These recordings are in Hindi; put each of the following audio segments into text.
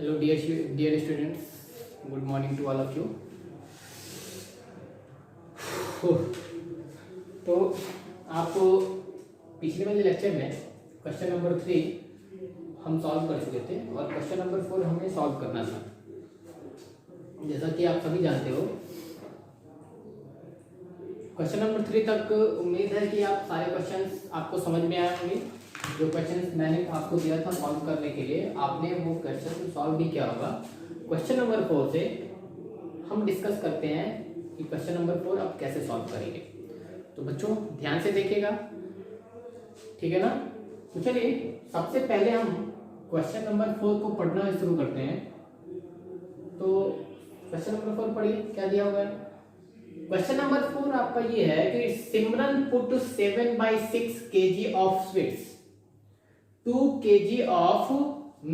Hello dear students, good morning to all of you. तो आपको पिछले वाले लेक्चर में क्वेश्चन नंबर 3 हम सॉल्व कर चुके थे और क्वेश्चन नंबर 4 हमें सॉल्व करना था। जैसा कि आप सभी जानते हो, क्वेश्चन नंबर 3 तक उम्मीद है कि आप सारे क्वेश्चंस आपको समझ में आए होंगे। जो क्वेश्चंस मैंने आपको दिया था सॉल्व करने के लिए, आपने वो क्वेश्चन सॉल्व भी किया होगा। क्वेश्चन नंबर 4 से हम डिस्कस करते हैं कि क्वेश्चन नंबर 4 आप कैसे सॉल्व करेंगे। तो बच्चों ध्यान से देखिएगा, ठीक है ना। तो चलिए सबसे पहले हम क्वेश्चन नंबर 4 को पढ़ना शुरू करते हैं। तो क्वेश्चन नंबर 4 पढ़िए, क्या दिया हुआ है। क्वेश्चन नंबर 4 आपका ये है कि Simran put 7/6 kg of sweets, 2 kg of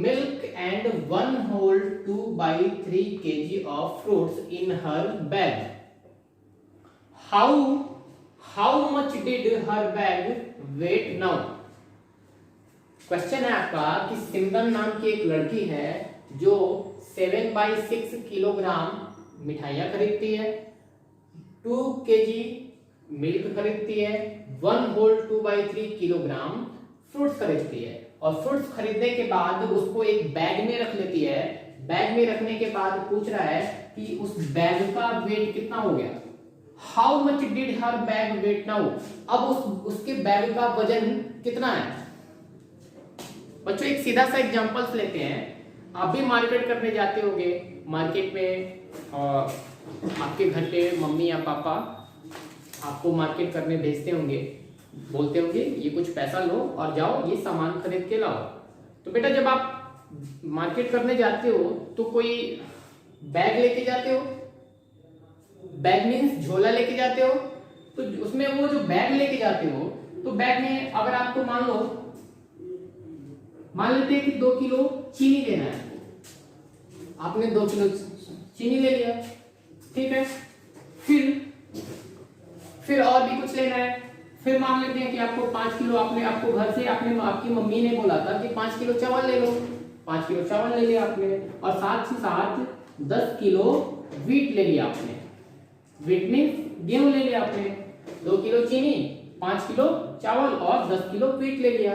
milk and 1 whole 2/3 kg of fruits in her bag. How much did her bag weight now? Question है आपका कि सिमरन नाम की एक लड़की है जो 7/6 किलोग्राम मिठाइयाँ खरीदती है, 2 kg मिल्क खरीदती है, 1 whole 2/3 किलोग्राम फ्रूट्स खरीदती है और फ्रूट्स खरीदने के बाद उसको एक बैग में रख लेती है। बैग में रखने के बाद पूछ रहा है कि उस बैग का वेट कितना हो गया। How much did her bag weight now. अब उसके बैग का वजन कितना है। बच्चों एक सीधा सा एग्जांपल्स लेते हैं। आप भी मार्केट करने जाते होंगे, मार्केट में आपके घर पे मम्मी या पापा आपको मार्केट करने भेजते होंगे, बोलते होंगे ये कुछ पैसा लो और जाओ ये सामान खरीद के लाओ। तो बेटा जब आप मार्केट करने जाते हो तो कोई बैग लेके जाते हो, बैग मीन्स झोला लेके जाते हो। तो उसमें वो जो बैग लेके जाते हो तो बैग में अगर आपको मान लेते हैं कि 2 किलो चीनी लेना है, आपने 2 किलो चीनी ले लिया, ठीक है। फिर और भी कुछ लेना है। फिर मान लेते हैं कि आपको 5 किलो आपको घर से आपकी मम्मी ने बोला था कि 5 किलो चावल ले लो, 5 किलो चावल ले लिया आपने और साथ ही साथ 10 किलो व्हीट ले लिया आपने। व्हीट मीन्स गेहूं ले लिया आपने। 2 किलो चीनी, 5 किलो चावल और 10 किलो व्हीट ले लिया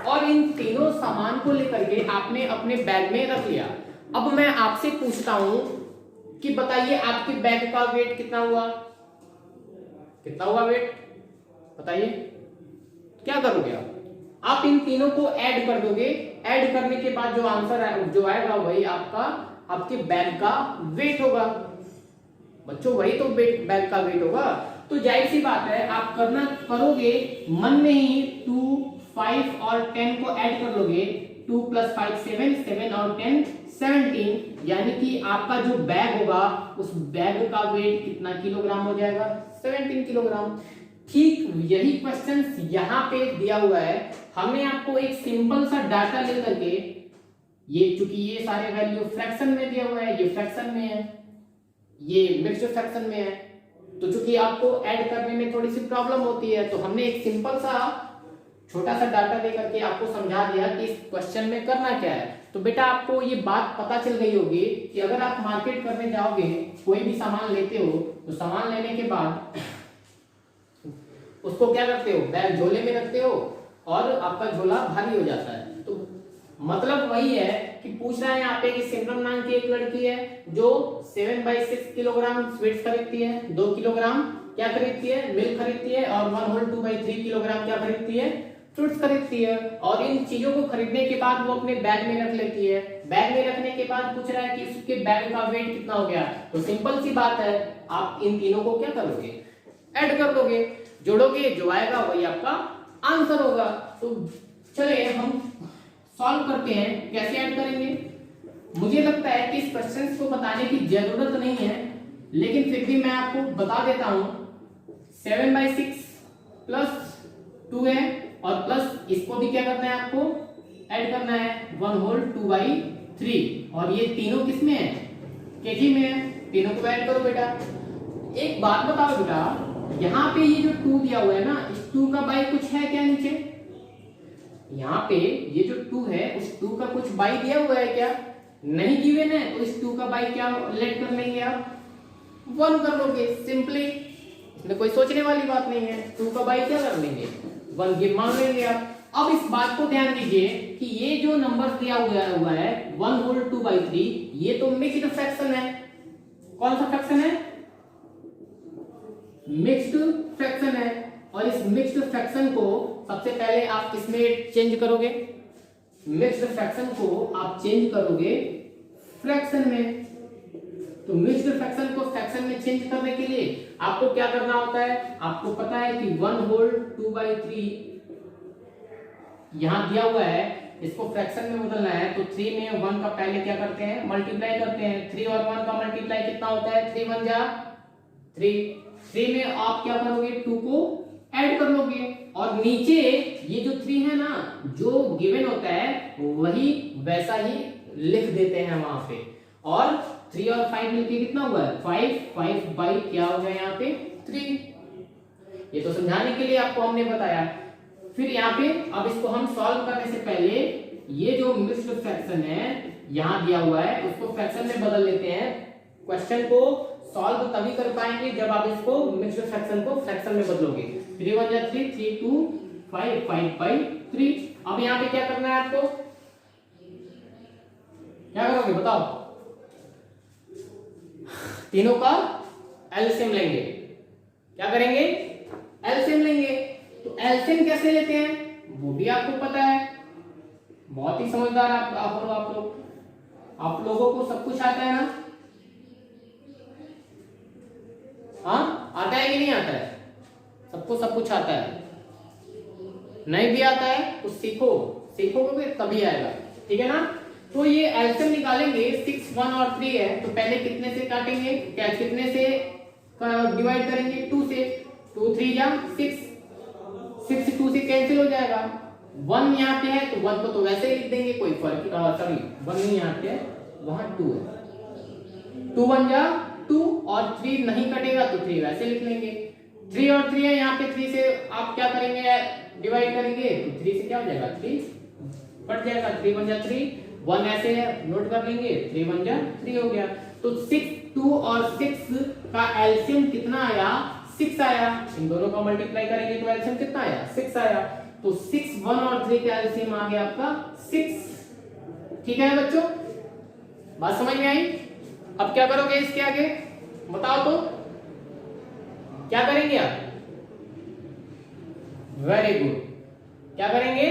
और इन तीनों सामान को लेकर के आपने अपने बैग में रख लिया। अब मैं आपसे पूछता हूं कि बताइए आपके बैग का वेट कितना हुआ, कितना हुआ वेट बताइए। क्या करोगे आप इन तीनों को ऐड कर दोगे। ऐड करने के बाद जो आंसर जो आएगा वही आपके बैग का वेट होगा। बच्चों वही तो बैग का वेट होगा। तो जाहिर सी बात है आप करोगे मन में ही 2, 5 और 10 को ऐड कर लोगे। 2 + 5 7, 7 और 10 17, यानी कि आपका जो बैग होगा उस बैग का वेट कितना किलोग्राम हो जाएगा, 17 किलोग्राम। ठीक यही क्वेश्चन यहाँ पे दिया हुआ है। हमने आपको एक सिंपल सा डाटा लेकर के, ये चूंकि ये सारे वैल्यू फ्रैक्शन में दिया हुआ है, ये फ्रैक्शन में है, ये मिक्स्ड फ्रैक्शन में है, तो चूंकि आपको ऐड करने में थोड़ी सी प्रॉब्लम होती है तो हमने एक सिंपल सा छोटा सा डाटा लेकर के आपको समझा दिया कि इस क्वेश्चन में करना क्या है। तो बेटा आपको ये बात पता चल गई होगी कि अगर आप मार्केट करने जाओगे, कोई भी सामान लेते हो तो सामान लेने के बाद उसको क्या करते हो, बैग झोले में रखते हो और आपका झोला भारी हो जाता है। तो मतलब वही है कि पूछ रहा है यहाँ पे कि सिमरन नाम की एक लड़की है जो 7/6 किलोग्राम स्वीट्स खरीदती है, 2 किलोग्राम क्या खरीदती है, मिल्क खरीदती है और 1 whole 2/3 किलोग्राम क्या खरीदती है, फ्रूट्स खरीदती है। और इन चीजों को खरीदने के बाद वो अपने बैग में रख लेती है। बैग में रखने के बाद पूछ रहा है कि उसके बैग का वेट कितना हो गया। तो सिंपल सी बात है, आप इन तीनों को क्या करोगे, ऐड कर दोगे, जोड़ोगे, जो आएगा वही आपका आंसर होगा। तो चलिए हम सॉल्व करते हैं, कैसे ऐड करेंगे। मुझे लगता है कि इस क्वेश्चन को बताने की जरूरत नहीं है, लेकिन फिर भी मैं आपको बता देता हूं। 7/6 प्लस 2 है और प्लस इसको भी क्या करना है, आपको ऐड करना है 1 whole 2/3 और ये तीनों किसमें है, केजी में है। तीनों को ऐड करो बेटा। एक बात बताओ बेटा, यहाँ पे ये जो 2 दिया हुआ है ना, इस 2 का बाई कुछ है क्या नीचे। यहाँ पे ये जो 2 है उस 2 का कुछ बाई दिया हुआ है क्या, नहीं गिवन है तो इस 2 का बाई क्या लेट कर लेंगे आप, 1 कर लोगे सिंपली, इसमें कोई सोचने वाली बात नहीं है। 2 का बाई क्या कर लेंगे, 1 गिव मान लेंगे आप। अब इस बात को ध्यान दीजिए कि ये जो नंबर दिया हुआ है 1 होल 2/3, ये तो मिक्स्ड फ्रैक्शन है। कौन सा फ्रैक्शन है, मिक्स्ड फ्रैक्शन है। और इस मिक्स्ड फ्रैक्शन को सबसे पहले आप किसमें चेंज करोगे, मिक्स्ड फ्रैक्शन को आप चेंज करोगे फ्रैक्शन में। तो मिक्स्ड फ्रैक्शन को फ्रैक्शन में चेंज करने के लिए आपको क्या करना होता है, आपको पता है कि 1 होल 2/3 यहां दिया हुआ है, इसको फ्रैक्शन में बदलना है तो 3 में 1 का पहले क्या करते हैं, मल्टीप्लाई करते हैं। 3 और 1 का मल्टीप्लाई कितना होता है, 3 1 जा 3। 3 में आप क्या करोगे, 2 को ऐड कर लोगे और नीचे ये जो 3 है ना, जो गिवन होता है वही वैसा ही लिख देते हैं वहां पे। और 3 और 5 मिलके कितना हुआ है, 5। 5 बाई क्या हो गया यहाँ पे 3। ये तो समझाने के लिए आपको हमने बताया। फिर यहाँ पे अब इसको हम सॉल्व करने से पहले ये जो मिक्स्ड फ्रैक्शन है यहाँ दिया हुआ है उसको फ्रैक्शन में बदल लेते हैं। क्वेश्चन को सॉल्व तभी कर पाएंगे जब आप इसको मिक्स्ड फ्रैक्शन को फ्रैक्शन में बदलोगे। 3 1 जा 3, 3 2 5, 5/3। अब यहाँ पे क्या करना है आपको, क्या करोगे बताओ, तीनों का एलसीएम लेंगे। क्या करेंगे, एलसीएम लेंगे। तो एलसीएम कैसे लेते हैं वो भी आपको पता है, बहुत ही समझदार आप लोगों को सब कुछ आता है ना। हाँ आता है कि नहीं आता है, सबको सब कुछ आता है। नहीं भी आता है तो सीखोगे तभी आएगा, ठीक है ना। तो ये एलसीएम निकालेंगे, 6 1 और 3 है तो पहले कितने से काटेंगे, क्या कितने से डिवाइड करेंगे, 2 से। 2 3 जा 6, 6 2 से कैंसिल हो जाएगा। 1 यहाँ पे है तो 1 को तो वैसे ही लिख देंगे, कोई फर्क, सॉरी 1 नहीं यहाँ पे है, वहां 2 है। 2 1 जा 2 और 3 नहीं कटेगा तो 3 वैसे लिख लेंगे। 3 और 3 है यहाँ पे, 3 से आप क्या करेंगे, डिवाइड करेंगे तो 3 से क्या हो जाएगा, 3 कट जाएगा। 3 1 जा 3, 1 ऐसे है नोट कर लेंगे, 3 1 जा 3 हो गया। तो 6 2 और 6 का एलसीएम कितना आया, 6 आया। इन दोनों का मल्टीप्लाई करेंगे तो एलसीएम कितना आया, 6 आया। तो 6 1 और 3 का एलसीएम आ गया आपका 6। ठीक है बच्चों, बात समझ में आई। अब क्या करोगे इसके आगे बताओ तो, क्या करेंगे आप, वेरी गुड, क्या करेंगे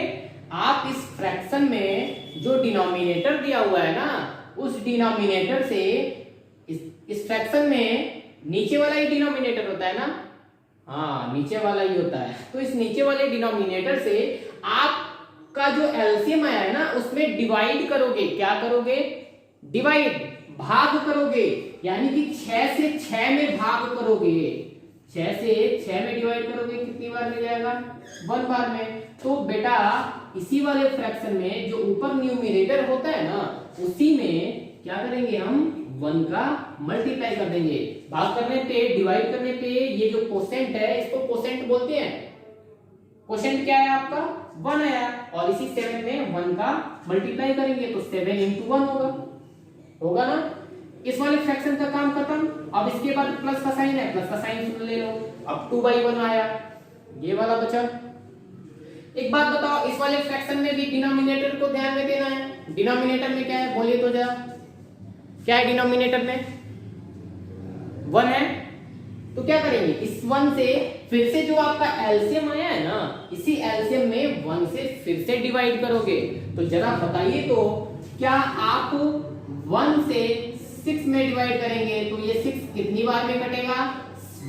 आप, इस फ्रैक्शन में जो डिनोमिनेटर दिया हुआ है ना, उस डिनोमिनेटर से इस फ्रैक्शन में नीचे वाला ही डिनोमिनेटर होता है ना, हाँ नीचे वाला ही होता है। तो इस नीचे वाले डिनोमिनेटर से आपका जो एलसीएम आया है ना उसमें डिवाइड करोगे। क्या करोगे, डिवाइड, भाग करोगे, यानी कि 6 से 6 में भाग करोगे। 6 से 6 में डिवाइड करोगे कितनी बार मिल जाएगा, 1 बार में। तो बेटा इसी वाले फ्रैक्शन में जो ऊपर न्यूमरेटर होता है ना, उसी में क्या करेंगे हम, 1 का मल्टीप्लाई कर देंगे। भाग करने पे, डिवाइड करने पे ये जो कोसेंट है इसको कोसेंट बोलते हैं। कोसेंट क्या है आपका, 1 आया, और इसी 7 में 1 का मल्टीप्लाई करेंगे तो 7 × 1 होगा ना। इस वाले फ्रैक्शन का काम खत्म। अब इसके बाद प्लस का साइन है, प्लस का साइन ले लो। अब 2/1 आया, ये वाला बचा। एक बात बताओ, इस वाले फ्रैक्शन में भी डिनोमिनेटर को ध्यान में देना है। डिनोमिनेटर में क्या है बोलिए तो जरा, क्या है डिनोमिनेटर में, 1 है। तो क्या करेंगे, इस 1 से फिर से जो आपका एलसीएम आया है ना, इसी एलसीएम में 1 से फिर से डिवाइड करोगे। तो जरा बताइए तो, क्या आप 1 से 6 में डिवाइड करेंगे तो ये 6 कितनी बार में कटेगा,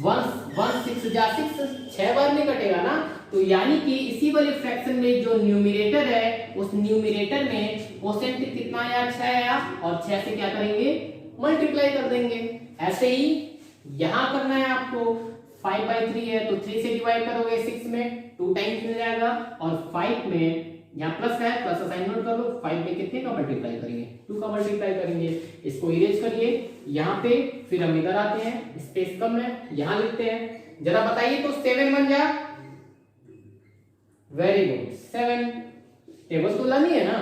1 6 जा 6 बार में कटेगा ना। तो यानी कि इसी वाले फ्रैक्शन में जो न्यूमरेटर है, उस न्यूमरेटर में कोसेंट कितना आया, 6 आया, और 6 से क्या करेंगे, मल्टीप्लाई कर देंगे। ऐसे ही यहां करना है आपको। 5/3 है तो 3 से डिवाइड करोगे 6 में, 2 टाइम्स मिल जाएगा। और 5 में यहाँ प्लस है, प्लस का साइन नोट कर लो। 5 में कितने का मल्टीप्लाई करेंगे, 2 का मल्टीप्लाई करेंगे। इसको इरेज करिए यहाँ पे, फिर हम इधर आते हैं, स्पेस कम है, यहाँ लिखते हैं। जरा बताइए तो 7 बन जा, वेरी गुड 7। टेबल तो लानी है ना।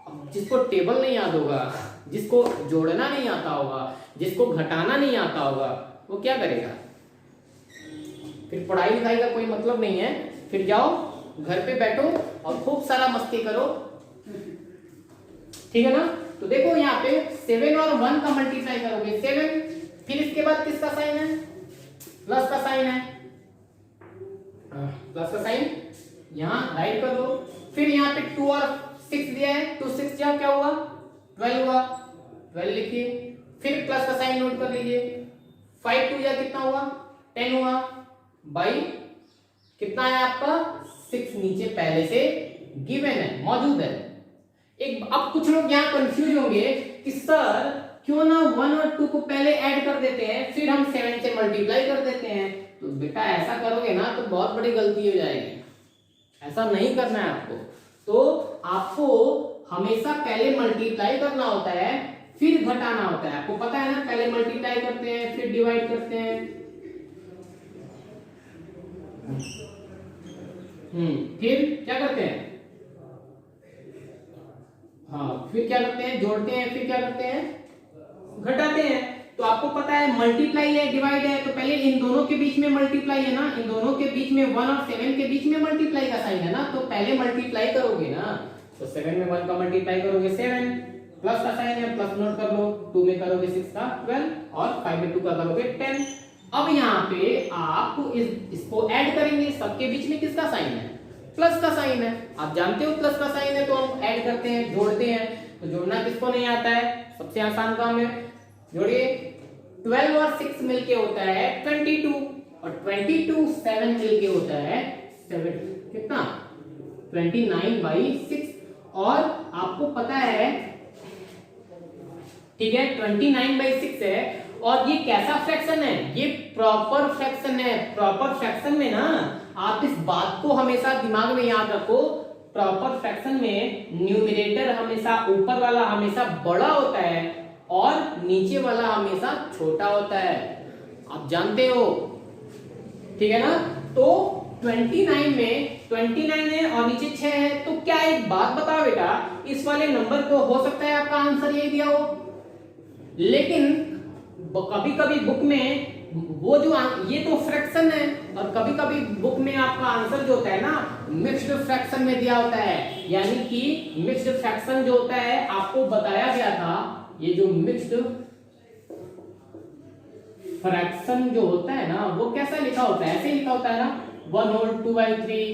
अब जिसको टेबल नहीं याद होगा, जिसको जोड़ना नहीं आता होगा, जिसको घटाना नहीं आता होगा, वो क्या करेगा? फिर पढ़ाई लिखाई का कोई मतलब नहीं है। फिर जाओ घर पे बैठो और खूब सारा मस्ती करो, ठीक है ना। तो देखो यहाँ पे 7 और 1 का मल्टीप्लाई करोगे 7, फिर इसके बाद किसका साइन है? प्लस का साइन है, प्लस का साइन यहाँ राइट कर दो। फिर यहाँ पे 2 और 6 दिया है, 2 6 क्या हुआ? 12 हुआ, 12 लिखिए। फिर प्लस का साइन नोट कर लीजिए। 5 2 कितना हुआ? 10 हुआ, बाई कितना है आपका? 6 नीचे पहले से गिवन है, मौजूद है। एक अब कुछ लोग यहाँ कंफ्यूज होंगे कि सर क्यों ना 1 और 2 को पहले ऐड कर देते हैं, फिर हम 7 से मल्टीप्लाई कर देते हैं। तो बेटा ऐसा करोगे ना तो बहुत बड़ी गलती हो जाएगी, ऐसा नहीं करना है आपको। तो आपको हमेशा पहले मल्टीप्लाई करना होता है, फिर घटाना होता है। आपको पता है ना, पहले मल्टीप्लाई करते हैं फिर डिवाइड करते हैं, फिर क्या करते हैं? हाँ, फिर क्या करते हैं? जोड़ते हैं, फिर क्या करते हैं? घटाते हैं। तो आपको पता है मल्टीप्लाई है डिवाइड है, तो पहले इन दोनों के बीच में मल्टीप्लाई है ना, इन दोनों के बीच में 1 और 7 के बीच में मल्टीप्लाई का साइन है ना, तो पहले मल्टीप्लाई करोगे ना। तो 7 में 1 का मल्टीप्लाई करोगे 7, प्लस का साइन है, प्लस नोट कर लो। 2 में करोगे 6 का 12 और 5 में 2 का करोगे 10। अब यहाँ पे आप इसको ऐड करेंगे, सबके बीच में किसका साइन है? प्लस का साइन है। आप जानते हो प्लस का साइन है तो हम ऐड करते हैं, जोड़ते हैं। तो जोड़ना किसको नहीं आता है? सबसे आसान काम है, जोड़िए। 12 और 6 मिलके होता है 22 और 22 7 मिलके होता है 7, कितना? 29/6। और आपको पता है, ठीक है, 29/6 है। और ये कैसा फ्रैक्शन है? ये प्रॉपर फ्रैक्शन है। प्रॉपर फ्रैक्शन में ना आप इस बात को हमेशा दिमाग में याद रखो, प्रॉपर फ्रैक्शन में न्यूमरेटर हमेशा ऊपर वाला हमेशा बड़ा होता है और नीचे वाला हमेशा छोटा होता है, आप जानते हो, ठीक है ना। तो 29 में 29 है और नीचे 6 है, तो क्या एक बात बताओ बेटा, इस वाले नंबर को हो सकता है आपका आंसर यही दिया हो, लेकिन कभी कभी बुक में वो जो ये तो फ्रैक्शन है, और कभी कभी बुक में आपका आंसर जो होता है ना मिक्स्ड फ्रैक्शन में दिया होता है। यानी कि मिक्स्ड फ्रैक्शन जो होता है आपको बताया गया था, ये जो मिक्स्ड फ्रैक्शन जो होता है ना वो कैसा लिखा होता है? ऐसे लिखा होता है ना, 1 होल 2/3,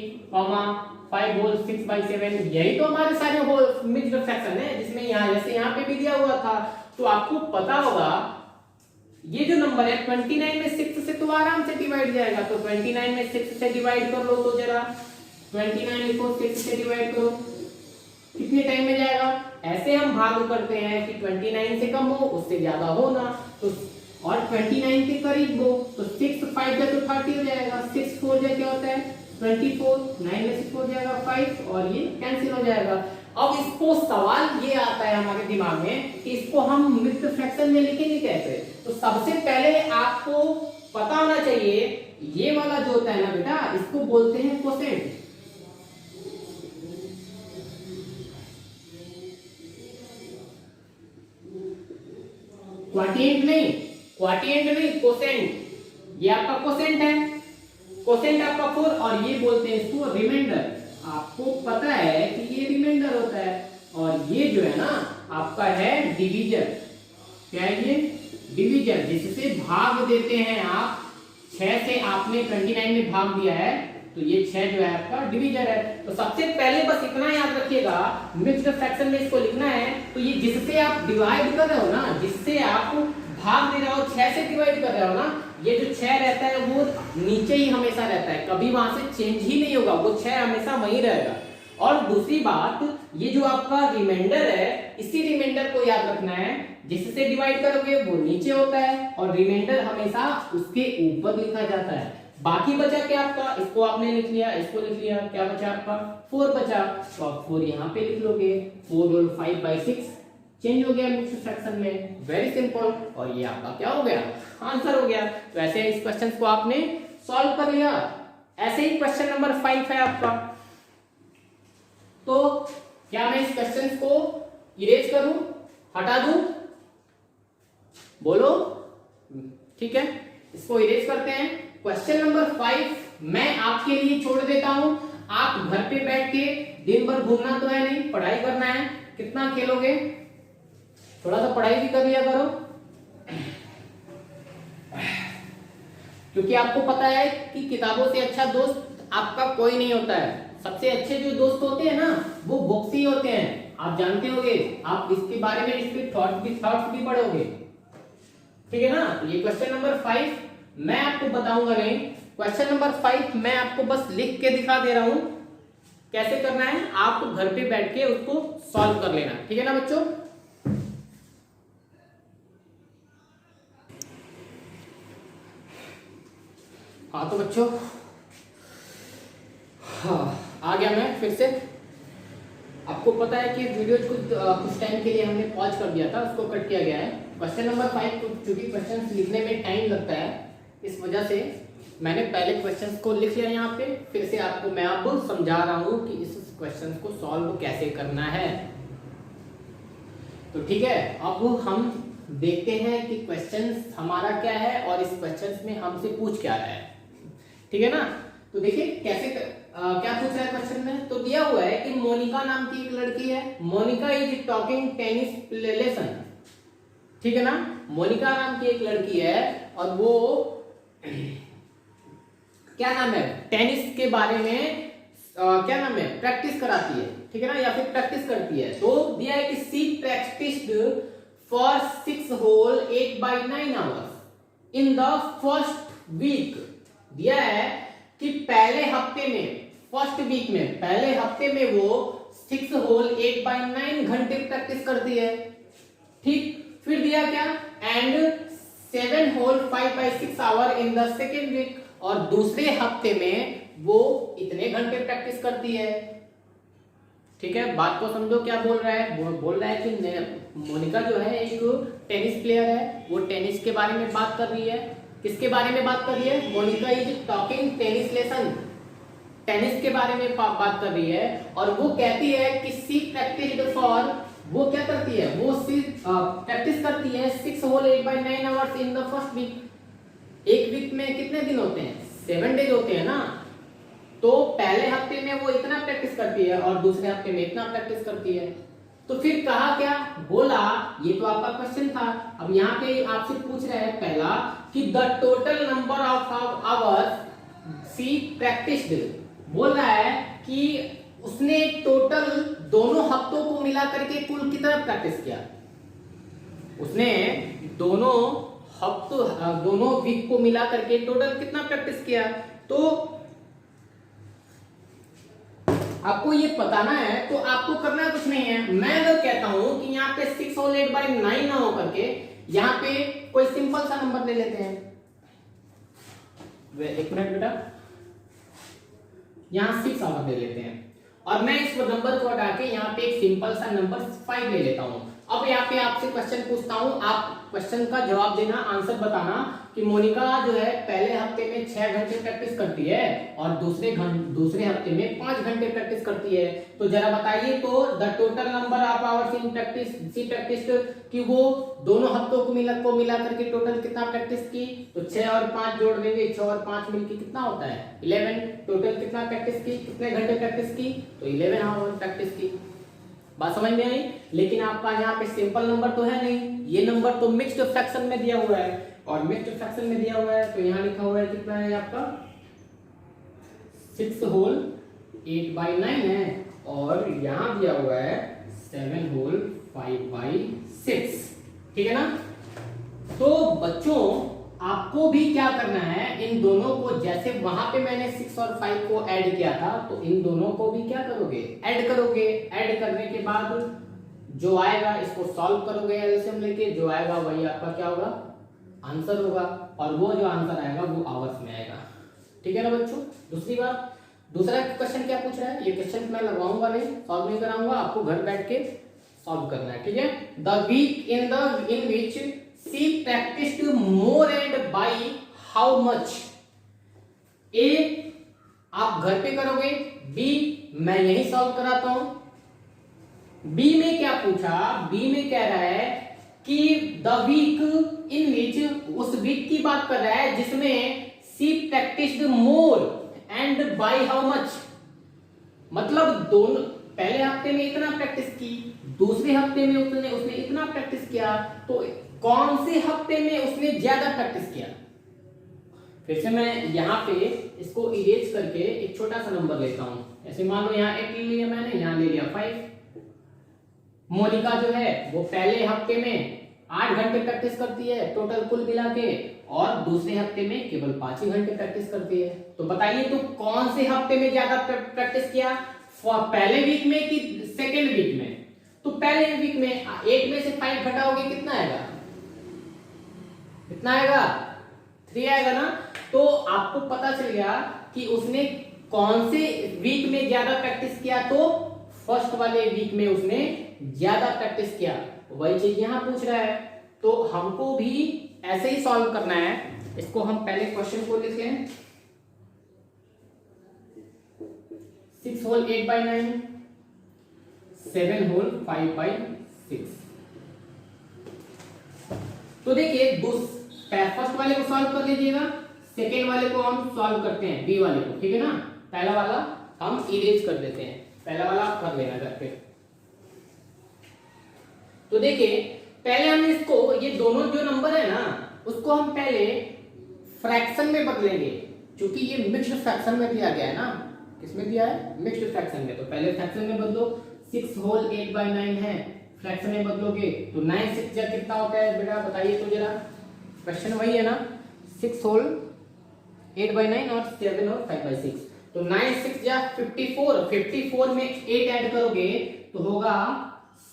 5 होल 6/7। यही तो हमारे सारे होल मिक्स्ड फ्रैक्शन है, जिसमें यहाँ जैसे यहाँ पे भी दिया हुआ था। तो आपको पता होगा ये जो नंबर है 29 में 6 से तो आराम से डिवाइड जाएगा। तो 29 में 6 से डिवाइड कर लो, तो जरा 29 को 6 से डिवाइड करो, कितने टाइम में जाएगा? ऐसे हम भाग करते हैं कि 29 से कम हो, उससे ज्यादा हो ना, तो और 29 के करीब हो, तो 6 5 जा तो 30 हो जाएगा, 6 4 जा क्या होता है 24, 9 में से 4 जाएगा 5 और ये कैंसिल हो जाएगा। अब इसको सवाल ये आता है हमारे दिमाग में कि इसको हम मिक्स्ड फ्रैक्शन में लिखेंगे कैसे? तो सबसे पहले आपको पता होना चाहिए ये वाला जो होता है ना बेटा, इसको बोलते हैं कोसेंट। क्वाटिएंट नहीं, क्वाटिएंट नहीं, कोसेंट। ये आपका कोसेंट है, कोसेंट आपका 4 और ये बोलते हैं इसको रिमाइंडर। आपको पता है कि ये रिमाइंडर होता है और ये जो है ना आपका है डिवीजर। क्या है ये? डिवीजर, जिससे भाग देते हैं आप। 6 से आपने 29 में भाग दिया है, तो ये 6 जो है आपका डिवीजर है। तो सबसे पहले बस इतना याद रखिएगा, मिक्स्ड फ्रैक्शन में इसको लिखना है तो ये जिससे आप डिवाइड कर रहे हो ना, जिससे आप भाग दे रहे हो, 6 से डिवाइड कर रहे हो ना, ये जो 6 रहता है वो नीचे ही हमेशा रहता है, कभी वहां से चेंज ही नहीं होगा, वो 6 हमेशा वहीं रहेगा। और दूसरी बात, ये जो आपका रिमाइंडर है, इसी रिमाइंडर को याद रखना है, जिससे डिवाइड करोगे वो नीचे होता है और रिमाइंडर हमेशा उसके ऊपर लिखा जाता है। बाकी बचा क्या आपका? इसको आपने लिख लिया, इसको लिख लिया, क्या बचा आपका? 4 बचा, तो आप 4 यहाँ पे लिख लोगे। 4 होल 5/6 चेंज हो गया मिक्स्ड फ्रैक्शन में, वेरी सिंपल। और ये आपका क्या हो गया? आंसर हो गया। तो ऐसे इस क्वेश्चन को आपने सॉल्व कर लिया। ऐसे ही क्वेश्चन नंबर 5 है आपका। तो क्या मैं इस क्वेश्चन को इरेज करूं, हटा दूं, बोलो। ठीक है, इसको इरेज करते हैं। क्वेश्चन नंबर 5 मैं आपके लिए छोड़ देता हूं। आप घर पे बैठ के दिन भर घूमना तो है नहीं, पढ़ाई करना है। कितना खेलोगे, थोड़ा सा पढ़ाई भी कर लिया करो, क्योंकि आपको पता है कि किताबों से अच्छा दोस्त आपका कोई नहीं होता है। सबसे अच्छे जो दोस्त होते हैं ना, वो बुक्स ही होते हैं। आप जानते होंगे, आप इसके बारे में इसके थॉट्स भी पढ़ोगे। ठीक है ना। तो ये क्वेश्चन नंबर 5 मैं आपको बताऊंगा नहीं। क्वेश्चन नंबर 5 मैं आपको बस लिख के दिखा दे रहा हूं, कैसे करना है। आप घर पे बैठ के उसको सॉल्व कर लेना। ठीक है ना बच्चों। हाँ तो बच्चों, हाँ आ गया मैं फिर से। आपको पता है कि वीडियो कुछ टाइम के लिए हमने पॉज कर दिया था, उसको कट किया गया है। क्वेश्चन नंबर 5 क्योंकि क्वेश्चन लिखने में टाइम लगता है, इस वजह से मैंने पहले क्वेश्चन को लिख लिया यहाँ पे। फिर से आपको मैं अब समझा रहा हूँ कि इस क्वेश्चन को सॉल्व कैसे करना है। तो ठीक है, अब हम देखते हैं कि क्वेश्चन हमारा क्या है और इस क्वेश्चन में हमसे पूछ क्या रहा है। ठीक है ना। तो देखिए कैसे क्या पूछ रहा है क्वेश्चन में। तो दिया हुआ है कि मोनिका नाम की एक लड़की है। Monica is talking tennis lesson. ठीक है ना। मोनिका नाम की एक लड़की है और वो क्या नाम है, टेनिस के बारे में क्या नाम है, प्रैक्टिस कराती है। ठीक है ना, या फिर प्रैक्टिस करती है। तो दिया है कि she practised for 6 whole 8/9 hours in the first week. दिया है कि पहले हफ्ते में, फर्स्ट वीक में, पहले हफ्ते में वो 6 होल 8/9 घंटे प्रैक्टिस करती है। ठीक, फिर दिया क्या, and 7 whole 5/6 hour in the second week. और दूसरे हफ्ते में वो इतने घंटे प्रैक्टिस करती है। ठीक है, बात को समझो क्या बोल रहा है। वो बोल रहा है कि मोनिका जो है एक टेनिस प्लेयर है, वो टेनिस के बारे में बात कर रही है। किसके बारे में बात कर रही है, Monica is talking tennis lesson, tennis के बारे में बात कर रही है। और वो कहती है कि सी प्रैक्टिस्ड फॉर, वो क्या करती है, वो प्रैक्टिस करती है 6 whole 8/9 hours in the first week. एक वीक में कितने दिन होते हैं, 7 डेज होते हैं ना। तो पहले हफ्ते में वो इतना प्रैक्टिस करती है और दूसरे हफ्ते में इतना प्रैक्टिस करती है। तो फिर कहा क्या, बोला, ये तो आपका क्वेश्चन था। अब यहाँ पे आपसे पूछ रहा है पहला कि the total number of hours she practised. बोल रहा है कि उसने टोटल दोनों हफ्तों को मिला करके कुल कितना प्रैक्टिस किया। उसने दोनों हफ्तों, दोनों वीक को मिला करके टोटल कितना प्रैक्टिस किया। तो आपको ये बताना है, तो आपको करना कुछ नहीं है। मैं अगर कहता हूं कि यहाँ पे 6 होल 8/9 ना हो करके यहाँ पे कोई सिंपल सा नंबर ले लेते हैं। एक मिनट बेटा, यहाँ 6 आवर ले लेते हैं और मैं इस नंबर को हटा के यहाँ पे एक सिंपल सा नंबर 5 ले लेता हूं। अब यहाँ पे आपसे क्वेश्चन पूछता हूं, आप क्वेश्चन का जवाब देना, आंसर बताना कि मोनिका जो है पहले हफ्ते में 6 घंटे प्रैक्टिस करती है और दूसरे हफ्ते में 5 घंटे प्रैक्टिस करती है। तो जरा बताइए, तो the total number of hours in practice she practice, कि वो दोनों हफ्तों को मिला करके टोटल कितना प्रैक्टिस की। तो 6 और 5 जोड़ देंगे, 6 और 5 मिलके कितना होता है 11। टोटल कितना प्रैक्टिस की, कितने घंटे प्रैक्टिस की, तो 11 आवर प्रैक्टिस की। बात समझ में आई। लेकिन आपका यहाँ पे सिंपल नंबर तो है नहीं, ये नंबर तो मिक्स्ड फ्रैक्शन में दिया हुआ है और मिक्स्ड फ्रैक्शन में दिया हुआ है। तो यहाँ लिखा हुआ है कितना है आपका 6 होल 8/9 है और यहाँ दिया हुआ है 7 होल 5/6। ठीक है ना। तो बच्चों आपको भी क्या करना है, इन दोनों को, जैसे वहां पे मैंने 6 और 5 को ऐड किया था, तो इन दोनों को भी क्या करोगे, ऐड करोगे। ऐड करने के बाद जो आएगा इसको सॉल्व करोगे एलसीएम लेके, जो आएगा वही आपका क्या होगा, आंसर होगा। और वो जो आंसर आएगा वो आवर्स में आएगा। ठीक है ना बच्चों। दूसरी बात, दूसरा क्वेश्चन क्या पूछ रहा है, ये क्वेश्चन मैं लगवाऊंगा नहीं, सॉल्व नहीं कराऊंगा, आपको घर बैठ के सॉल्व करना है। ठीक है। The week in which she practised more and by how much. ए आप घर पे करोगे, बी मैं यही सॉल्व कराता हूं। बी में क्या पूछा, बी में कह रहा है कि द वीक इन विच, उस वीक की बात कर रहा है जिसमें she practised more and by how much. मतलब दोनों, पहले हफ्ते में इतना प्रैक्टिस की, दूसरे हफ्ते में उसने इतना प्रैक्टिस किया, तो कौन से हफ्ते में उसने ज्यादा प्रैक्टिस किया। फिर से मैं यहाँ पे इसको इरेज करके एक छोटा सा नंबर लेता हूं। ऐसे मान लो यहाँ 8 ले लिया मैंने, यहाँ ले लिया 5। मोनिका जो है वो पहले हफ्ते में 8 घंटे प्रैक्टिस करती है टोटल कुल मिला के, और दूसरे हफ्ते में केवल 5 ही घंटे प्रैक्टिस करती है। तो बताइए तो कौन से हफ्ते में ज्यादा प्रैक्टिस किया, पहले वीक में कि सेकेंड वीक में। तो पहले वीक में 8 में से 5 घटाओगे कितना आएगा, कितना आएगा, 3 आएगा ना। तो आपको पता चल गया कि उसने कौन से वीक में ज्यादा प्रैक्टिस किया, तो फर्स्ट वाले वीक में उसने ज्यादा प्रैक्टिस किया। वही चीज यहां पूछ रहा है, तो हमको भी ऐसे ही सॉल्व करना है। इसको हम पहले क्वेश्चन को लिख लें, 6 होल 8/9, 7 होल 5/6। तो देखिए फर्स्ट वाले को सॉल्व कर लीजिएगा, सेकेंड वाले को हम सॉल्व करते हैं, बी वाले को, ठीक है ना। पहला वाला हम इरेज कर देते हैं, पहला वाला कर लेना करके। तो देखिए पहले हम इसको, ये दोनों जो नंबर है ना, उसको हम पहले फ्रैक्शन में बदलेंगे, क्योंकि ये मिक्स्ड फ्रैक्शन में दिया गया है ना। किसमें दिया है, मिक्स्ड फ्रैक्शन में। तो पहले फ्रैक्शन में बदलो, 6 होल 8/9 है, फ्रैक्शन में बदलोगे तो 9 6 जा कितना होता है बेटा, बताइए तो जरा। क्वेश्चन वही है ना, 6 होल 8/9 और 7 और 5/6। तो 9 6 जा 54, 54 में 8 ऐड करोगे तो होगा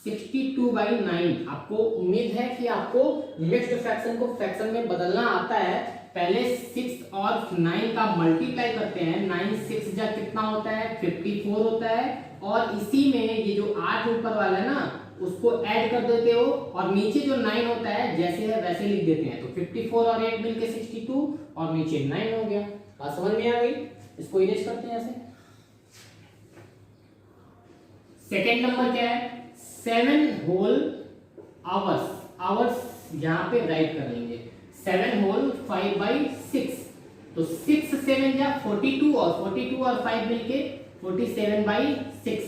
62/9। आपको उम्मीद है कि आपको मिक्स्ड फ्रैक्शन को फ्रैक्शन में बदलना आता है। पहले 6 और 9 का मल्टीप्लाई करते हैं, 9 6 जा कितना होता है, 54 होता है, और इसी में ये जो 8 ऊपर वाला है ना, उसको ऐड कर देते हो, और नीचे जो 9 होता है जैसे है वैसे लिख देते हैं। तो 54 और 8 मिलके 62, और नीचे 9 हो गया। बात समझ में आ गई। इसको इरेज करते हैं ऐसे। सेकेंड नंबर क्या है, 7 होल आवर्स, आवर्स यहां पे राइट कर लेंगे, 7 होल 5/6। तो 6 7 जा 42, और 42 और 5 मिलके 47/6।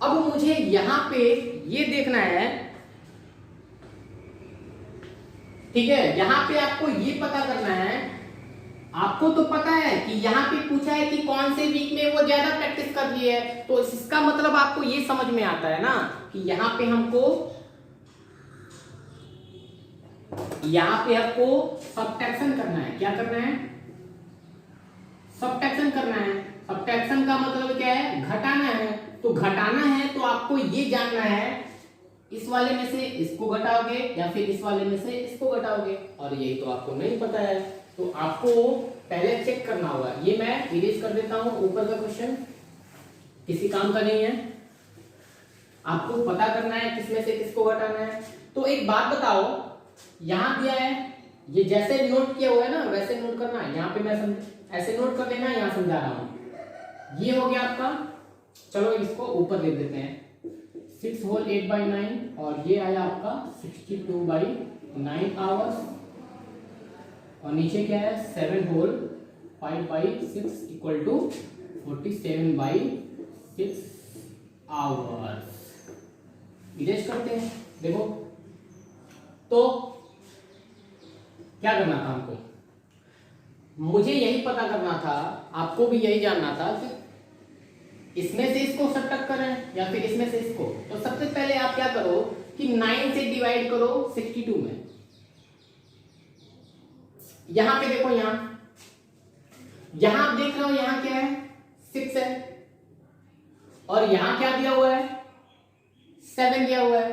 अब मुझे यहां पे ये देखना है, ठीक है, यहां पे आपको ये पता करना है। आपको तो पता है कि यहां पे पूछा है कि कौन से वीक में वो ज्यादा प्रैक्टिस कर रही है, तो इसका मतलब आपको ये समझ में आता है ना कि यहां पे हमको सब्ट्रैक्शन करना है। क्या करना है, सब्ट्रैक्शन करना है। सब्ट्रैक्शन का मतलब क्या है, घटाना है। तो घटाना है तो आपको ये जानना है, इस वाले में से इसको घटाओगे या फिर इस वाले में से इसको घटाओगे, और यही तो आपको नहीं पता है। तो आपको पहले चेक करना होगा। ये मैं इरेज कर देता हूं, ऊपर का क्वेश्चन किसी काम का नहीं है। आपको पता करना है किसमें से किसको घटाना है। तो एक बात बताओ, यहां दिया है, ये जैसे नोट किया हुआ है ना वैसे नोट करना है। यहाँ पे मैं ऐसे नोट कर लेना, यहाँ समझा रहा हूं। ये हो गया आपका, चलो इसको ऊपर लिख देते हैं, 6 होल 8/9, और ये आया आपका 62/9 आवर्स, और नीचे क्या है, 7 whole 5/6 equal to 47/6 hours. Erase करते हैं। देखो तो क्या करना था हमको, मुझे यही पता करना था, आपको भी यही जानना था कि इसमें से इसको सब्ट्रैक्ट करें या फिर इसमें से इसको। तो सबसे पहले आप क्या करो कि 9 से डिवाइड करो 62 में। यहां पे देखो, यहां आप देख रहे हो, यहां क्या है, 6 है, और यहां क्या दिया हुआ है, 7 दिया हुआ है।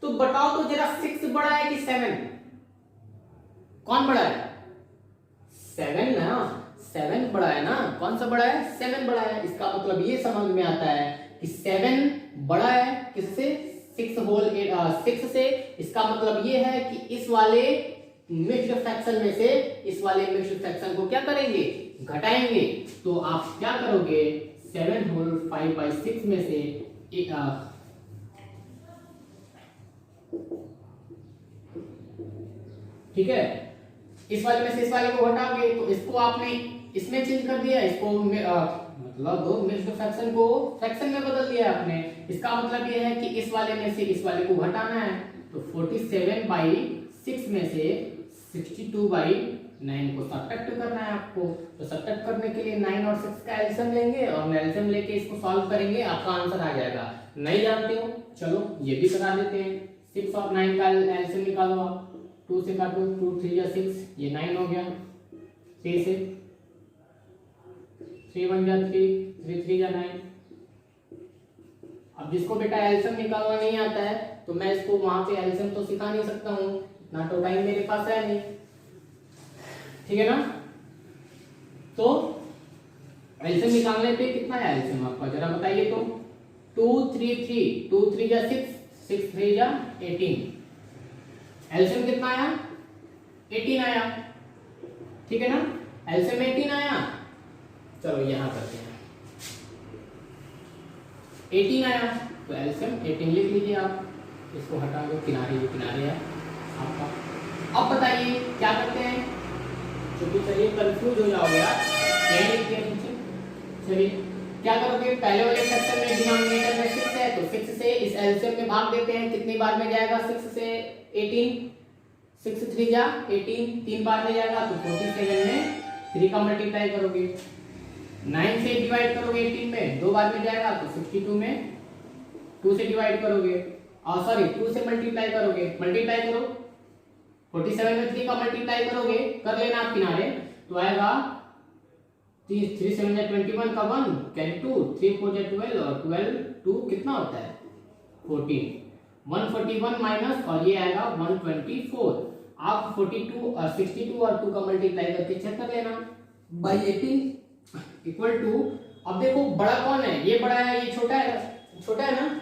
तो बताओ तो जरा 6 बड़ा है कि 7, कौन बड़ा है, 7 ना, 7 बड़ा है ना। कौन सा बड़ा है, 7 बड़ा है। इसका मतलब ये समझ में आता है कि 7 बड़ा है किससे, 6 होल 6 से। इसका मतलब ये है कि इस वाले मिक्स्ड फ्रैक्शन में से इस वाले मिक्स्ड फ्रैक्शन को क्या करेंगे, घटाएंगे। तो आप क्या करोगे, 7 होल 5/6 में से ठीक है, इस वाले में से इस वाले को हटाओगे तो इसको आपने इसमें चेंज कर दिया, इसको मतलब मिक्स्ड फ्रैक्शन को फ्रैक्शन में बदल दिया आपने। इसका मतलब ये है कि इस वाले में से इस वाले को घटाना है, तो 47/6 में से 62/9 को सब्ट्रैक्ट करना है आपको। तो सब्ट्रैक्ट करने के लिए 9 और 6 का एलसीएम लेंगे और एलसीएम लेके इसको सॉल्व करेंगे, आपका आंसर आ जाएगा। नहीं जानते हो, चलो ये भी करा देते हैं। 6 और 9 का एलसीएम निकालो आप, 2 से काटो, 2 3 या 6, ये 9 हो गया। 3 से 3 1 जा 3, 3 3 जा 9। अब जिसको बेटा एलसीएम निकालना नहीं आता है तो मैं इसको वहां पे एलसीएम तो सिखा नहीं सकता हूँ, ना तो टाइम मेरे पास है नहीं, ठीक है ना। तो एलसीएम निकालने पे कितना है एलसीएम आपका, जरा बताइए तो। 2 3 3, 2 3 जा 6, 6 3 जा 18। एलसीएम कितना आया, 18 आया, ठीक है ना। एलसीएम 18 आया, चलो यहां करते हैं। 18 आया तो एलसीएम 18 लिख लीजिए आप, इसको हटा दो, किनारे ये किनारे है आपका। अब बताइए क्या करते हैं, क्योंकि चलिए कंफ्यूज हो जाओगे आप, यही लिख दिया नीचे। चलिए क्या करोगे, पहले वाले सेक्शन में डिनोमिनेटर में 6 है तो 6 से इस एलसीएम में भाग देते हैं, कितनी बार में जाएगा 6 से 18, 6 3 जा 18, 3 बार में जाएगा तो 47 में 3 का मल्टीप्लाई करोगे। 9 से डिवाइड करोगे 18 में, 2 बार में जाएगा तो 62 में 2 से डिवाइड करोगे, और सॉरी 2 से मल्टीप्लाई करोगे, मल्टीप्लाई करो 47 में 3 का मल्टीप्लाई करोगे, कर लेना आप किनारे, तो आएगा 3 3 7 जा 21 का 1 कैरी 2, 3 4 जा 12 और 12 2 कितना होता है 14, 141 माइनस और ये आएगा 124। आप 42 और 62 और 2 का मल्टीप्लाई करके चेक कर लेना बाई 18 इक्वल टू, अब देखो बड़ा कौन है, ये बड़ा है ये छोटा है ना,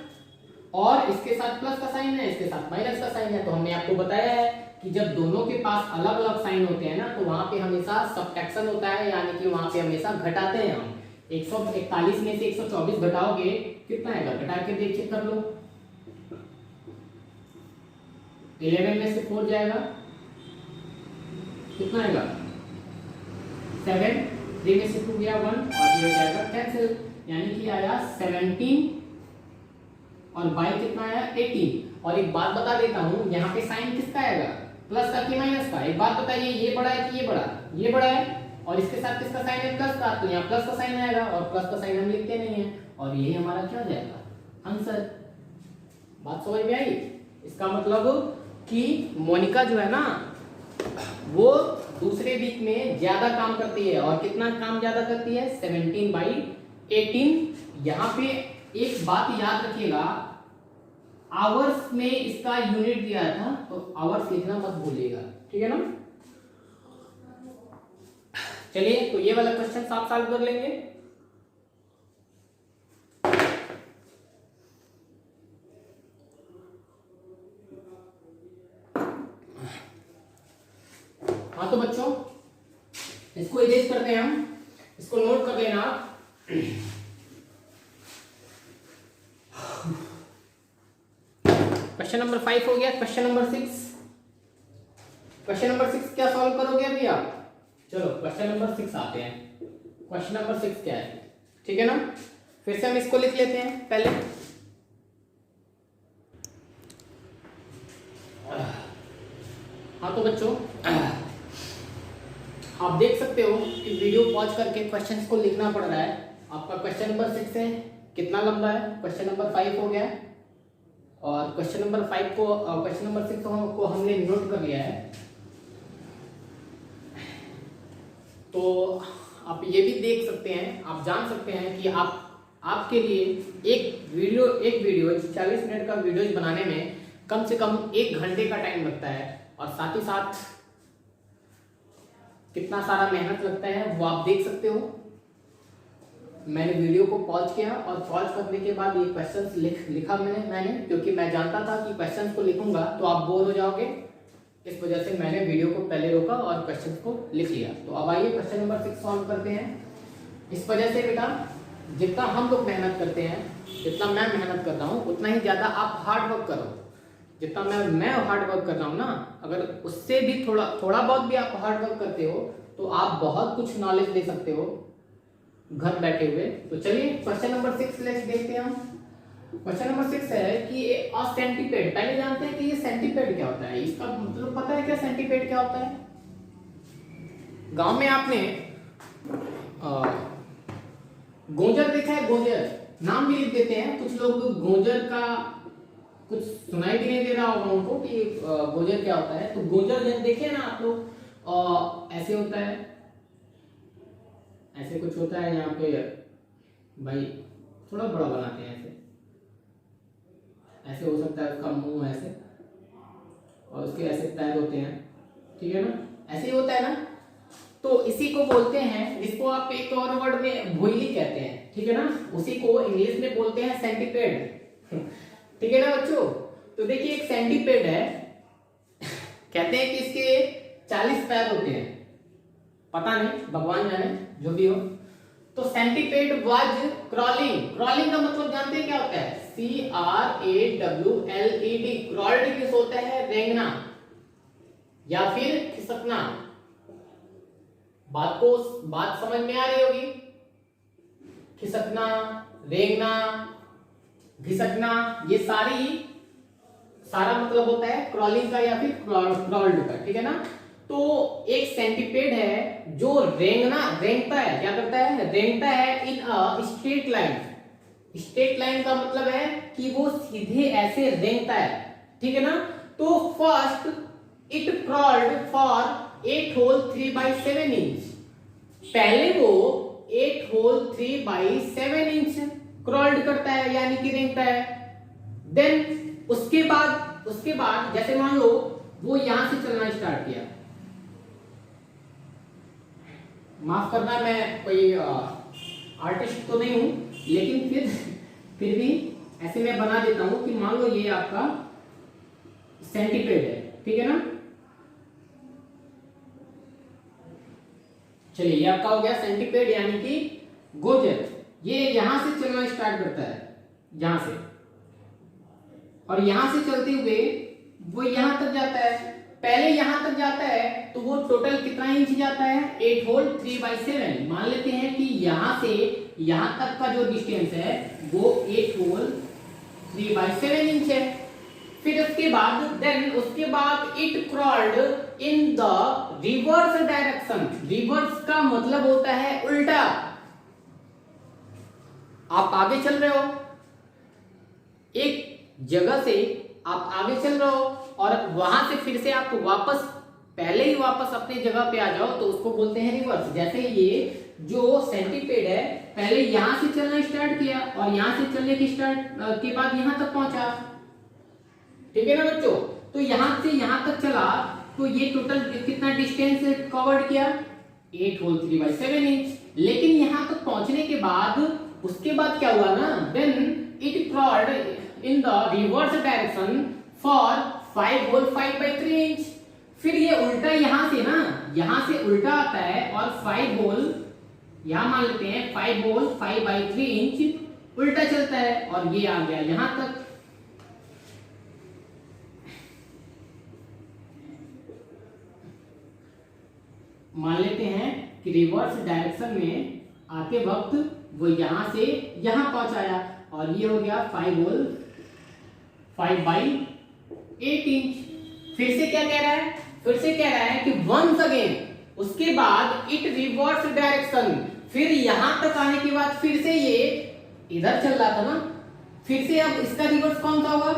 और इसके साथ प्लस का साइन है, इसके साथ माइनस का साइन है। तो हमने आपको बताया है कि जब दोनों के पास अलग अलग साइन होते हैं ना तो वहां पे हमेशा सब्ट्रैक्शन होता है, यानी कि वहां पे हमेशा घटाते हैं हम। 141 में से 124 घटाओगे कितना आएगा, घटा के देख चेक कर लो। 11 में से 4 जाएगा कितना आएगा 7, 3 में से 2 गया 1 और ये हो जाएगा कैंसिल, यानी कि आया 17 और बाई कितना आया 18। और एक बात बता देता हूं, यहाँ पे साइन किसका आएगा, प्लस का कि माइनस का। एक बात बताइए, ये बड़ा है कि ये बड़ा, ये बड़ा है, और इसके साथ किसका साइन है प्लस का, तो यहाँ प्लस का साइन आएगा, और प्लस का साइन हम लिखते नहीं है, और ये हमारा क्या हो जाएगा आंसर। बात समझ में आई। इसका मतलब कि मोनिका जो है ना वो दूसरे वीक में ज्यादा काम करती है, और कितना काम ज्यादा करती है 17/18। यहाँ पे एक बात याद रखिएगा, आवर्स में इसका यूनिट दिया था तो आवर्स लिखना मत भूलिएगा, ठीक है ना। चलिए तो ये वाला क्वेश्चन आप सॉल्व कर लेंगे। हाँ तो बच्चों इसको इरेज करते हैं हम, इसको नोट कर लेना आप। क्वेश्चन नंबर 5 हो गया। क्वेश्चन नंबर 6, क्वेश्चन नंबर 6 क्या सॉल्व करोगे अभी आप। चलो क्वेश्चन नंबर 6 आते हैं। क्वेश्चन नंबर 6 क्या है, ठीक है ना। फिर से हम इसको लिख लेते हैं पहले। हाँ तो बच्चों आप देख सकते हो कि वीडियो पॉज करके क्वेश्चंस को लिखना पड़ रहा है। आपका क्वेश्चन नंबर 6 है, कितना लंबा है, क्वेश्चन नंबर 5 हो गया, और क्वेश्चन नंबर 5 को क्वेश्चन नंबर 6 को हमने नोट कर लिया है। तो आप ये भी देख सकते हैं, आप जान सकते हैं कि आपके लिए एक वीडियो 40 मिनट का वीडियो बनाने में कम से कम 1 घंटे का टाइम लगता है, और साथ ही साथ कितना सारा मेहनत लगता है वो आप देख सकते हो। मैंने वीडियो को पॉज किया, और पॉज करने के बाद ये क्वेश्चंस लिखा मैंने क्योंकि मैं जानता था कि क्वेश्चंस को लिखूंगा तो आप बोर हो जाओगे, इस वजह से मैंने वीडियो को पहले रोका और क्वेश्चंस को लिख लिया। तो अब आइए क्वेश्चन नंबर 6 सॉल्व करते हैं। इस वजह से बेटा जितना हम लोग मेहनत करते हैं जितना मैं मेहनत कर रहा हूँ उतना ही ज्यादा आप हार्ड वर्क करो। जितना मैं हार्ड वर्क कर रहा हूँ ना, अगर उससे भी थोड़ा बहुत भी आप हार्ड वर्क करते हो तो आप बहुत कुछ नॉलेज दे सकते हो घर बैठे हुए। तो चलिए क्वेश्चन नंबर 6 लेट्स देखते हैं हम। क्वेश्चन नंबर 6 है कि अ सेंटीपेड, पहले जानते हैं कि ये सेंटीपेड क्या होता है। इसका मतलब पता है क्या सेंटीपेड क्या होता है? गांव में आपने गोंजर देखा है? गोंजर नाम भी लिख देते हैं कुछ लोग, गोंजर का कुछ सुनाई भी नहीं दे रहा होगा उनको कि गोंजर क्या होता है। तो गोंजर देखे ना आप लोग, ऐसे होता है, ऐसे कुछ होता है यहाँ पे भाई, थोड़ा बड़ा बनाते हैं ऐसे, ऐसे हो सकता है उसका मुंह ऐसे, और उसके ऐसे पैर होते हैं, ठीक है ना, ऐसे ही होता है ना। तो इसी को बोलते हैं, इसको आप एक और वर्ड में भोइली कहते हैं, ठीक है ना। उसी को इंग्लिश में बोलते हैं सेंटीपेड, ठीक है ना बच्चों। तो देखिए एक सेंटीपेड है, कहते हैं कि इसके 40 पैर होते हैं, पता नहीं भगवान जाने, जो भी हो। तो सेंटीपेड वाज क्रॉलिंग, क्रॉलिंग का मतलब जानते हैं क्या होता है? CRAWLED, क्रॉल्ड किस होता है? रेंगना या फिर खिसकना। बात समझ में आ रही होगी? खिसकना, रेंगना, घिसकना, ये सारा मतलब होता है क्रॉलिंग का या फिर क्रॉल्ड का, ठीक है ना। तो एक सेंटीपेड है जो रेंगता है, क्या करता है? रेंगता है in a straight line. Straight line का मतलब है कि वो सीधे ऐसे रेंगता है, ठीक है ना। तो first it crawled for 8 whole 3/7 inch, पहले वो 8 होल 3/7 इंच क्रॉल्ड करता है यानी कि रेंगता है। देन उसके बाद जैसे मान लो वो यहां से चलना स्टार्ट किया, माफ करना मैं कोई आर्टिस्ट तो नहीं हूं, लेकिन फिर भी ऐसे मैं बना देता हूं कि मान लो ये आपका सेंटीपेड है, ठीक है ना। चलिए ये आपका हो गया सेंटीपेड यानी कि गोजर। ये यहां से चलना स्टार्ट करता है, यहां से, और यहां से चलते हुए वो यहां तक जाता है। पहले यहां तक जाता है तो वो टोटल कितना इंच जाता है? 8 होल 3/7। मान लेते हैं कि यहां से यहां तक का जो डिस्टेंस है वो 8 होल 3/7 इंच है। फिर उसके बाद it crawled in the reverse direction. Reverse का मतलब होता है उल्टा। आप आगे चल रहे हो, एक जगह से आप आगे चल रहे हो और वहां से फिर से आप वापस पहले ही वापस अपनी जगह पे आ जाओ तो उसको बोलते हैं रिवर्स। जैसे ये जो सेंटीपेड है पहले यहां से चलना स्टार्ट किया और यहां से चलने के बाद यहां तक पहुंचा, ठीक है ना बच्चों। तो यहां से यहां तक चला तो ये टोटल कितना डिस्टेंस कवर्ड किया? 8 होल 3/7 इंच। लेकिन यहां तक पहुंचने के बाद उसके बाद क्या हुआ ना, then it crawled in the reverse direction for 5 whole 5/3 inch. फिर ये उल्टा यहां से उल्टा आता है और 5 होल यहां मान लेते हैं 5 होल 5/3 इंच उल्टा चलता है और ये आ गया यहां तक। मान लेते हैं कि रिवर्स डायरेक्शन में आते वक्त वो यहां से यहां पहुंचाया और ये हो गया 5 होल 5/8 इंच। फिर से क्या कह रहा है? फिर से कह रहा है कि वंस अगेन, उसके बाद इट रिवर्स डायरेक्शन, फिर यहां तक आने के बाद फिर से ये इधर चल रहा था ना, फिर से अब इसका रिवर्स कौन सा होगा?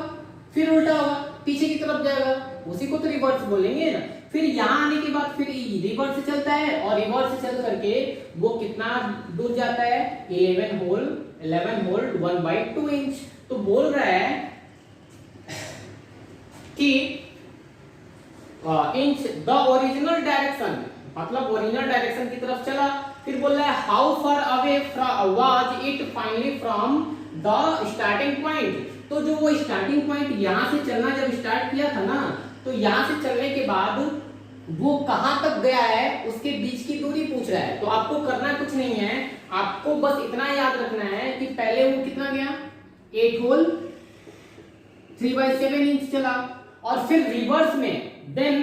फिर उल्टा होगा, पीछे की तरफ जाएगा, उसी को तो रिवर्स बोलेंगे ना। फिर यहां आने के बाद फिर रिवर्स से चलता है और रिवर्स से चल करके वो कितना दूर जाता है? 11 होल 1/2 इंच। तो बोल रहा है कि इंच द ओरिजिनल डायरेक्शन, मतलब ओरिजिनल डायरेक्शन की तरफ चला। फिर बोल रहा है how far away was it finally from the starting point. तो जो वो स्टार्टिंग पॉइंट यहां से चलना जब स्टार्ट किया था ना, तो यहां से चलने के बाद वो कहां तक गया है उसके बीच की दूरी पूछ रहा है। तो आपको करना कुछ नहीं है, आपको बस इतना याद रखना है कि पहले वो कितना गया 8 होल 3/7 इंच चला। और फिर रिवर्स में देन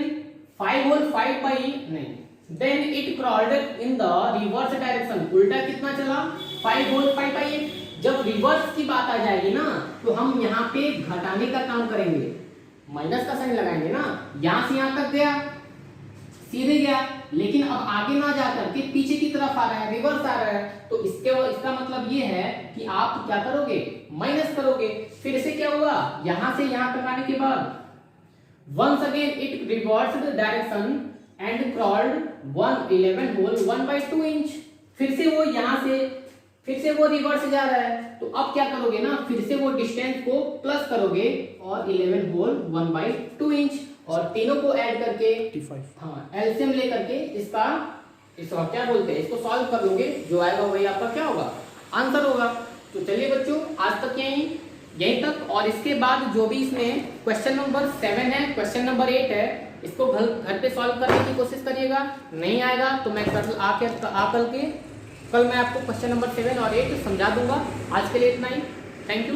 5 होल 5 बाई नहीं, then it crawled in the reverse direction, उल्टा कितना चला 5 होल 5 बाई 8। जब रिवर्स की बात आ जाएगी ना तो हम यहाँ पे घटाने का काम करेंगे, माइनस का साइन लगाएंगे ना, यहां से यहां तक गया सीधे गया, लेकिन अब आगे ना जाकर के पीछे की तरफ आ रहा है, रिवर्स आ रहा है, तो इसका मतलब ये है कि आप क्या करोगे, माइनस करोगे। फिर से क्या हुआ, यहां से यहां तक आने के बाद once again it reversed the direction and crawled 11 hole 1/2 inch. फिर से वो यहां से फिर से वो रिवर्स जा रहा है, तो अब क्या करोगे ना, फिर से वो डिस्टेंस को प्लस करोगे और 11 होल 1/2 इंच, और तीनों को ऐड करके 55। हाँ एलसीएम लेकर के इसका क्या बोलते हैं, इसको सॉल्व कर लोगे, जो आएगा वही आपका क्या होगा, आंसर होगा। तो चलिए बच्चों आज तक यहीं तक, और इसके बाद जो भी इसमें क्वेश्चन नंबर 7 है, क्वेश्चन नंबर 8 है, इसको घर पे सॉल्व करने की कोशिश करिएगा। नहीं आएगा तो मैं कल मैं आपको क्वेश्चन नंबर 7 और 8 समझा दूंगा। आज के लिए इतना ही, थैंक यू।